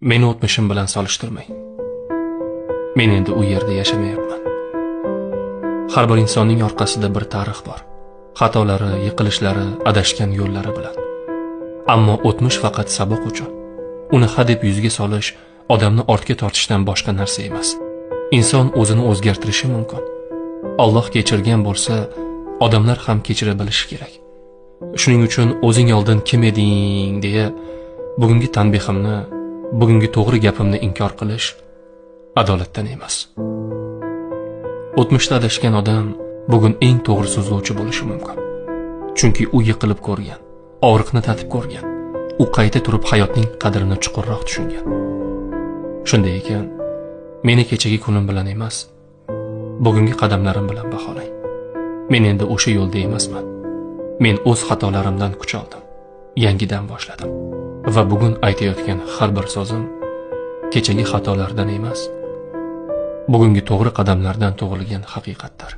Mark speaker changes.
Speaker 1: Meni o'tmishim bilan solishtirmang. Men endi u yerda yashamayapman. Har bir insonning orqasida bir tarix bor. Xatolari, yiqilishlari, adashgan yo'llari bilan. Ammo o'tmish faqat saboq uchun. Uni hadeb yuzga solish odamni ortga tortishdan boshqa narsa emas. Inson o'zini o'zgartirishi mumkin. Alloh kechirgan bo'lsa, odamlar ham kechira bilishi kerak. Shuning uchun o'zing oldin kim eding deya bugungi tanbehimni, bugungi to'g'ri gapimni inkor qilish adolatdan emas. O'tmishda adashgan odam bugun eng to'g'ri so'zlovchi bo'lishi mumkin. Chunki u yiqilib ko'rgan, og'riqni tatib ko'rgan. U qayta turib hayotning qadrini chuqurroq tushungan. Shunday ekan, meni kechagi kunim bilan emas, bugungi qadamlarim bilan baholang. Men endi o'sha yo'lda emasman. Men o'z xatolarimdan kuch oldim. Yangidan boshladim. Va bugun aytayotgan har bir so'zim kechagi xatolardan emas, bugungi to'g'ri qadamlardan tug'ilgan haqiqatdir.